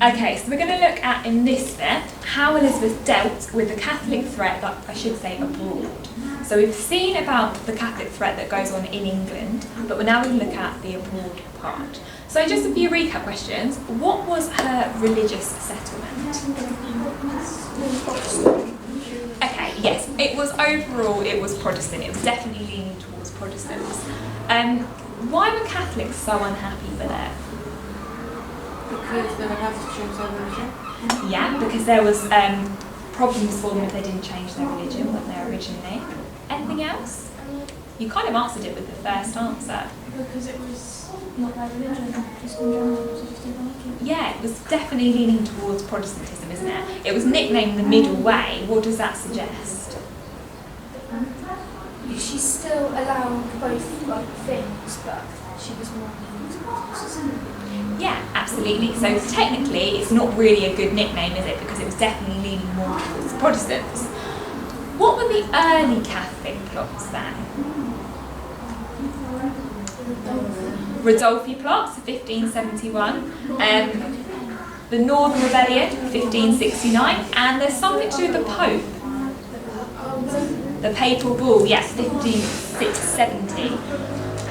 Okay, so we're going to look at, in this bit, how Elizabeth dealt with the Catholic threat that, I should say, abroad. So we've seen about the Catholic threat that goes on in England, but we're now going to look at the abroad part. So just a few recap questions. What was her religious settlement? Okay, yes, it was overall, it was Protestant. It was definitely leaning towards Protestants. Why were Catholics so unhappy for that? Because they would have to change their religion. Yeah, because there was problems for them if they didn't change their religion when they originally. Anything else? You kind of answered it with the first answer. Because it was not their religion, just in general, so just didn't like it. Yeah, it was definitely leaning towards Protestantism, isn't it? It was nicknamed the Middle Way. What does that suggest? She still allowed both things, but she was more leaning towards Protestant. Yeah, absolutely. So technically, it's not really a good nickname, is it? Because it was definitely leaning more towards Protestants. What were the early Catholic plots then? Ridolfi plots, 1571. The Northern Rebellion, 1569. And there's something to do with the Pope. The Papal Bull, yes, 1570.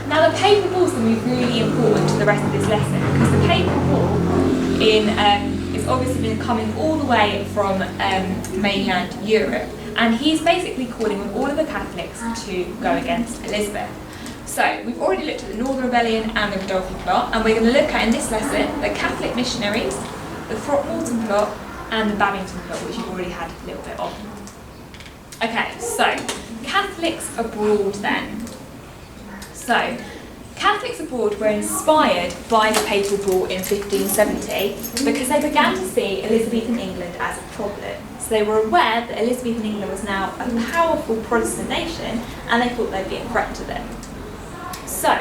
Now the Papal Bull is going to be really important to the rest of this lesson, because the Papal Bull is obviously been coming all the way from mainland Europe, and he's basically calling on all of the Catholics to go against Elizabeth. So we've already looked at the Northern Rebellion and the Ridolfi plot, and we're going to look at in this lesson the Catholic missionaries, the Morton plot, and the Babington plot, which you've already had a little bit of. Okay, so Catholics abroad then. So, Catholics abroad were inspired by the Papal Bull in 1570 because they began to see Elizabethan England as a problem. So they were aware that Elizabethan England was now a powerful Protestant nation, and they thought they'd be a threat to them. So,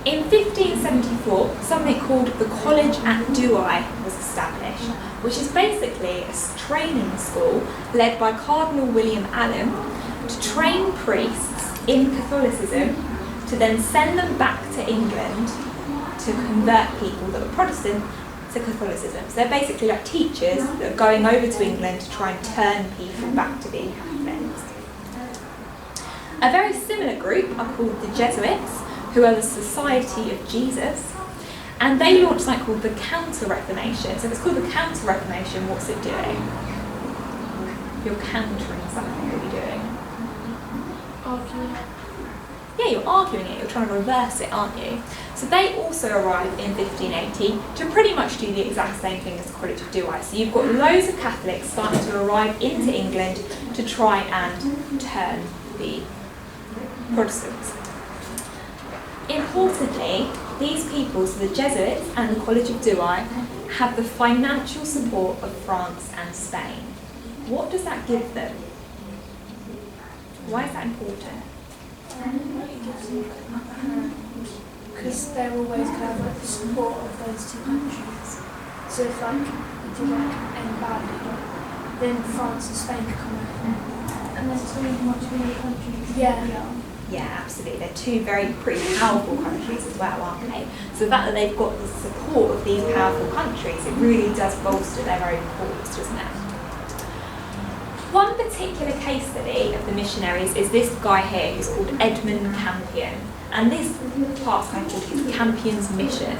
in 1574, something called the College at Douai was established, which is basically a training school led by Cardinal William Allen to train priests in Catholicism, to then send them back to England to convert people that were Protestant to Catholicism. So they're basically like teachers that are going over to England to try and turn people back to being Catholics. A very similar group are called the Jesuits, who are the Society of Jesus, and they launched something called the Counter-Reformation. So if it's called the Counter-Reformation, what's it doing? You're countering something, what are you doing? Arguing. Yeah, you're arguing it, you're trying to reverse it, aren't you? So they also arrived in 1580 to pretty much do the exact same thing as the College of Douai. So you've got loads of Catholics starting to arrive into England to try and turn the Protestants. Importantly, these people, so the Jesuits and the College of Douai, have the financial support of France and Spain. What does that give them? Why is that important? Because they're always kind of like the support of those two countries. So if like you do like any badly, then France and Spain could come over. And there's too much bigger countries. Yeah. Yeah, absolutely. They're two pretty powerful countries as well, aren't they? So the fact that they've got the support of these powerful countries, it really does bolster their own cause, doesn't it? One particular case study of the missionaries is this guy here who's called Edmund Campion. And this part's kind of called his Campion's mission.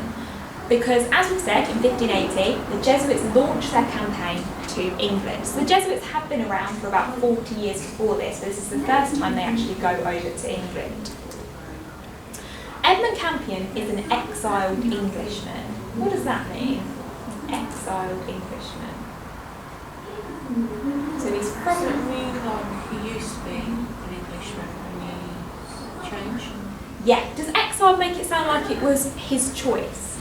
Because, as we said, in 1580, the Jesuits launched their campaign to England. So the Jesuits have been around for about 40 years before this, so this is the first time they actually go over to England. Edmund Campion is an exiled Englishman. What does that mean? Exiled Englishman. So he's Does it from... mean like he used to be an Englishman and he changed? Yeah, does exile make it sound like it was his choice?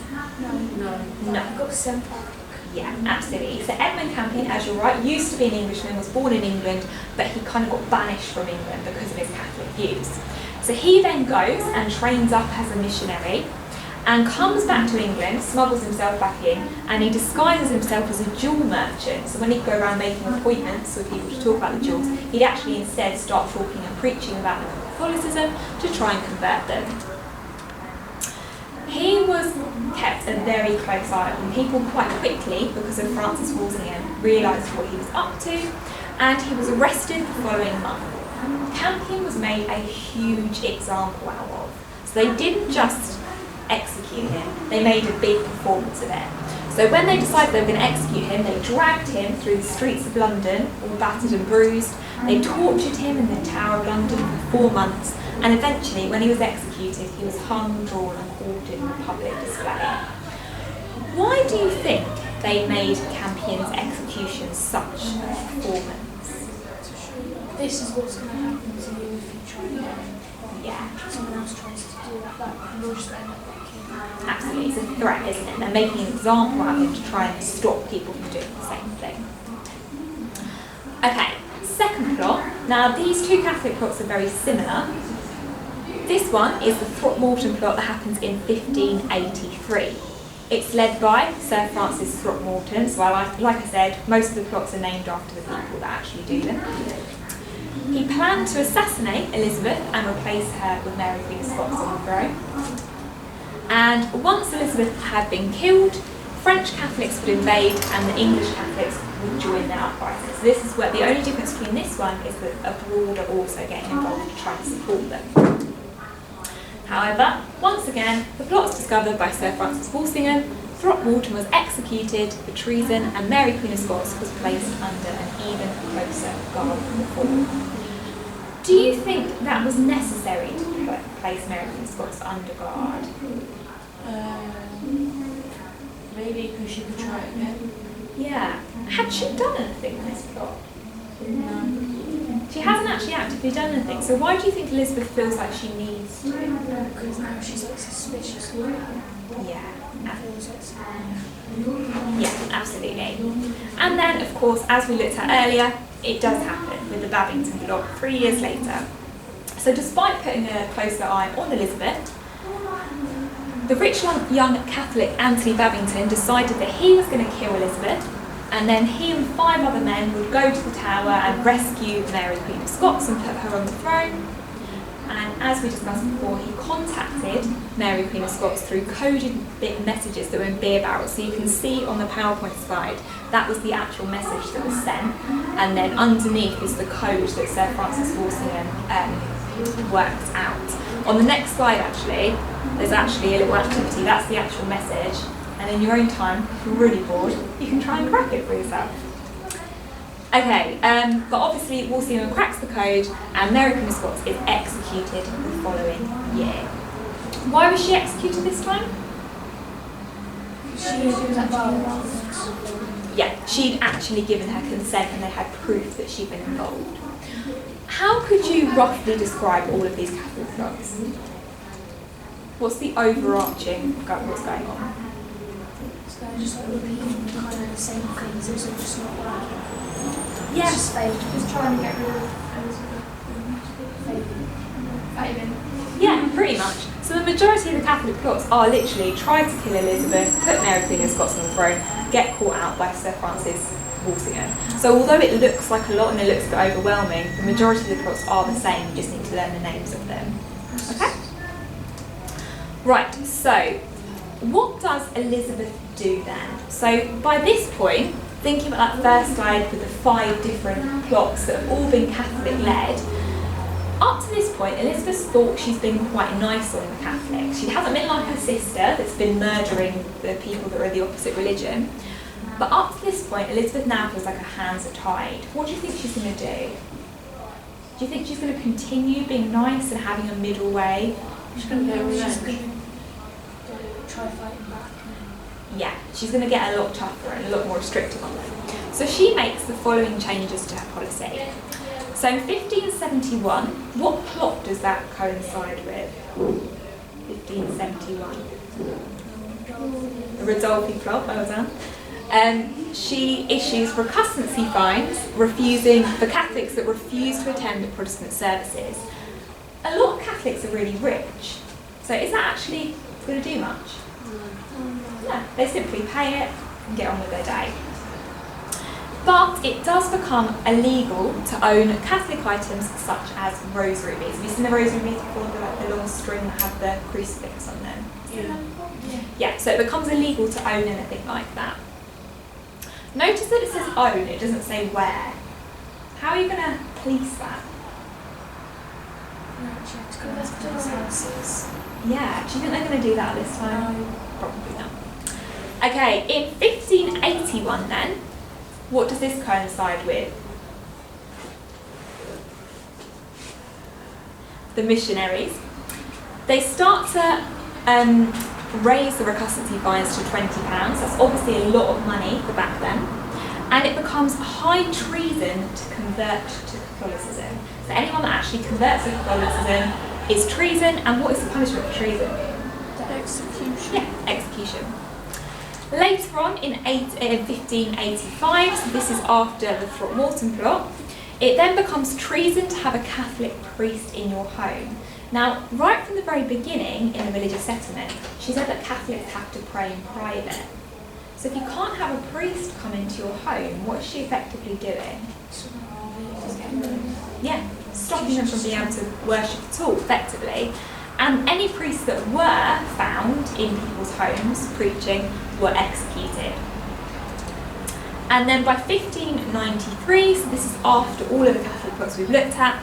No. Got sent back. Yeah, absolutely. So Edmund Campion, as you're right, used to be an Englishman, was born in England, but he kind of got banished from England because of his Catholic views. So he then goes and trains up as a missionary and comes back to England, smuggles himself back in, and he disguises himself as a jewel merchant. So when he'd go around making appointments with people to talk about the jewels, he'd actually instead start talking and preaching about Catholicism to try and convert them. He was kept a very close eye on him. People quite quickly, because of Francis Walsingham, realised what he was up to, and he was arrested the following month. Campion was made a huge example out of. So they didn't just execute him, they made a big performance of it. So when they decided they were going to execute him, they dragged him through the streets of London, all battered and bruised. They tortured him in the Tower of London for 4 months, and eventually, when he was executed, he was hung, drawn and quartered in a public display. Why do you think they made Campion's execution such a performance? This is what's going to happen to you if you try and someone else tries to do that, you'll just end up like him. Absolutely, it's a threat, isn't it? They're making an example out of him to try and stop people from doing the same thing. Okay, second plot. Now, these two Catholic plots are very similar. This one is the Throckmorton plot that happens in 1583. It's led by Sir Francis Throckmorton, so like I said, most of the plots are named after the people that actually do them. He planned to assassinate Elizabeth and replace her with Mary Queen of Scots on the throne. And once Elizabeth had been killed, French Catholics would invade and the English Catholics would join their uprising. So this is where the only difference between this one is that abroad are also getting involved to try to support them. However, once again, the plot was discovered by Sir Francis Walsingham, Throckmorton was executed for treason, and Mary Queen of Scots was placed under an even closer guard than before. Do you think that was necessary to place Mary Queen of Scots under guard? Maybe because she could try it again. Yeah. Had she done anything in this plot? No. She hasn't actually actively done anything, so why do you think Elizabeth feels like she needs to? Because now she's like suspicious. Yeah. Yeah. Yeah, absolutely. And then, of course, as we looked at earlier, it does happen with the Babington plot 3 years later. So despite putting a closer eye on Elizabeth, the rich young Catholic Anthony Babington decided that he was going to kill Elizabeth, and then he and 5 other men would go to the Tower and rescue Mary Queen of Scots and put her on the throne. And as we discussed before, he contacted Mary Queen of Scots through coded messages that were in beer barrels. So you can see on the PowerPoint slide, that was the actual message that was sent. And then underneath is the code that Sir Francis Walsingham worked out. On the next slide, actually, there's actually a little activity. That's the actual message. And in your own time, if you're really bored, you can try and crack it for yourself. Okay, but obviously Walsingham cracks the code and Mary Queen of Scots is executed the following year. Why was she executed this time? She was actually involved. Yeah, she'd actually given her consent and they had proof that she'd been involved. How could you roughly describe all of these Catholic plots? What's the overarching what's going on? So they're just like repeating kind of the same things, it's just not working. Yeah. It's just fake. Just trying to get rid of Elizabeth. Yeah, pretty much. So the majority of the Catholic plots are literally try to kill Elizabeth, put Mary Queen of Scots on the throne, get caught out by Sir Francis Walsingham. So although it looks like a lot and it looks a bit overwhelming, the majority of the plots are the same, you just need to learn the names of them. Okay? Right, so what does Elizabeth do then? So by this point, thinking about that first slide with the 5 different plots that have all been Catholic-led, up to this point, Elizabeth's thought she's been quite nice on the Catholics. She hasn't been like her sister that's been murdering the people that are the opposite religion. But up to this point, Elizabeth now feels like her hands are tied. What do you think she's going to do? Do you think she's going to continue being nice and having a middle way? She's going to go with She's them. going to try fighting back. Yeah, she's going to get a lot tougher and a lot more restrictive on them. So she makes the following changes to her policy. So in 1571, what plot does that coincide with? 1571. The Rodolphi plot, well done. She issues recustancy fines for Catholics that refuse to attend the Protestant services. A lot of Catholics are really rich, so is that actually going to do much? No, they simply pay it and get on with their day. But it does become illegal to own Catholic items such as rosary beads. Have you seen the rosary beads before, the long string that have the crucifix on them? Yeah, so it becomes illegal to own anything like that. Notice that it says own, it doesn't say where. How are you going to police that? Yeah, do you think they're going to do that this time? No. Probably not. Okay, in 1581 then, what does this coincide with? The missionaries. They start to raise the recussancy fines to £20. That's obviously a lot of money for back then. And it becomes high treason to convert to Catholicism. So anyone that actually converts to Catholicism is treason. And what is the punishment for treason? Execution. Yeah, execution. Later on in 1585, so this is after the Morton plot, it then becomes treason to have a Catholic priest in your home. Now, right from the very beginning in the religious settlement, she said that Catholics have to pray in private. So if you can't have a priest come into your home, what is she effectively doing? Yeah, stopping them from being able to worship at all, effectively. And any priests that were found in people's homes preaching were executed. And then by 1593, so this is after all of the Catholic books we've looked at,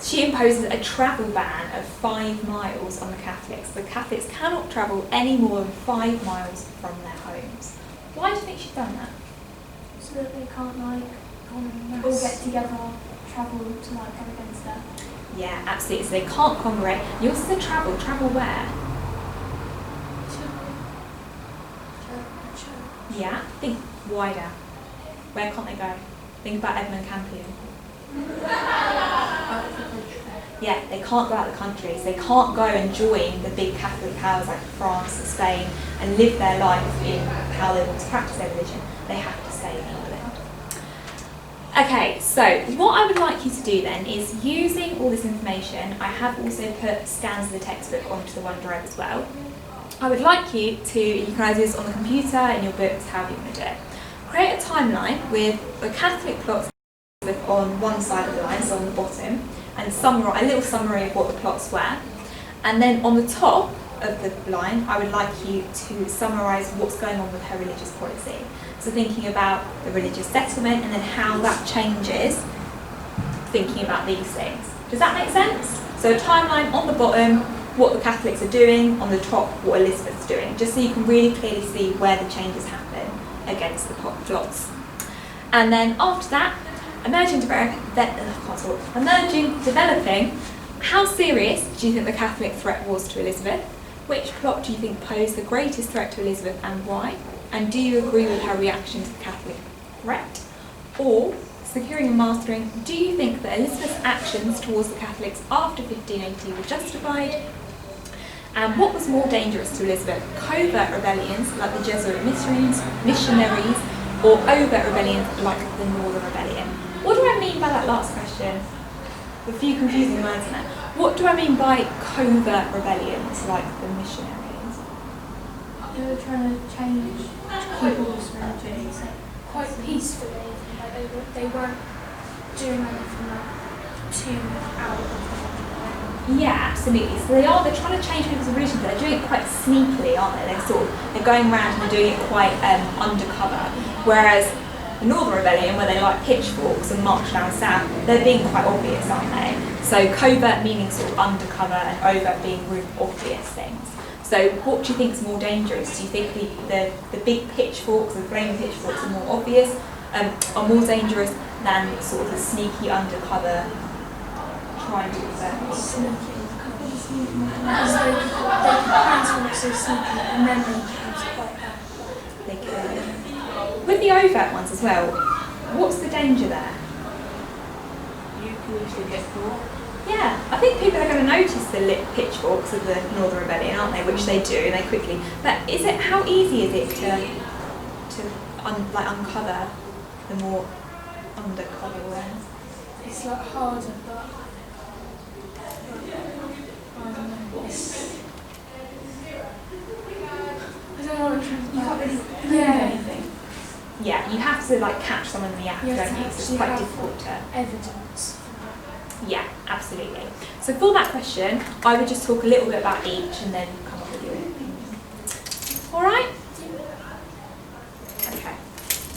she imposes a travel ban of 5 miles on the Catholics. The Catholics cannot travel any more than 5 miles from their homes. Why do you think she's done that? So that they can't all get together, travel to come against her. Yeah, absolutely. So they can't congregate. You also said travel. Travel where? Yeah, think wider. Where can't they go? Think about Edmund Campion. Yeah, they can't go out of the country, so they can't go and join the big Catholic powers like France and Spain and live their life in how they want to practice their religion. They have to stay in England. Okay, so what I would like you to do then is, using all this information, I have also put scans of the textbook onto the OneDrive as well. I would like you to, you can either do this on the computer, in your books, however you want to do it. Create a timeline with the Catholic plots on one side of the line, so on the bottom, and a little summary of what the plots were. And then on the top of the line, I would like you to summarise what's going on with her religious policy. So thinking about the religious settlement and then how that changes, thinking about these things. Does that make sense? So a timeline on the bottom, what the Catholics are doing, on the top, what Elizabeth's doing, just so you can really clearly see where the changes happen against the plots. And then after that, emerging, developing, how serious do you think the Catholic threat was to Elizabeth? Which plot do you think posed the greatest threat to Elizabeth and why? And do you agree with her reaction to the Catholic threat? Or, securing and mastering, do you think that Elizabeth's actions towards the Catholics after 1580 were justified? And what was more dangerous to Elizabeth, covert rebellions like the Jesuit missionaries, or overt rebellions like the Northern Rebellion? What do I mean by that last question? A few confusing words in there. What do I mean by covert rebellions like the missionaries? They were trying to change people's religions Quite peacefully. Like they weren't doing anything too out of the Yeah, absolutely. So they're trying to change people's religion, but they're doing it quite sneakily, aren't they? They're going around and doing it quite undercover. Whereas the Northern Rebellion, where they like pitchforks and march down south, they're being quite obvious, aren't they? So covert meaning sort of undercover and overt being really obvious things. So what do you think is more dangerous? Do you think the big pitchforks, the flaming pitchforks are more obvious, are more dangerous than sort of the sneaky undercover trying to convert? Because they could transform so sneaky and then they could quite bad. They could. With the overt ones as well, what's the danger there? You can usually get caught. Yeah, I think people are going to notice the lit pitchforks of the Northern Rebellion, aren't they? Which they do, and they quickly. But how easy is it to uncover the more undercover ones? It's like harder, but I don't know. I don't know what I'm trying to You can't really prove anything. Yeah, you have to like catch someone in the act, You have don't to you? So it's actually quite have difficult to. evidence for that. Yeah, absolutely. So for that question, I would just talk a little bit about each and then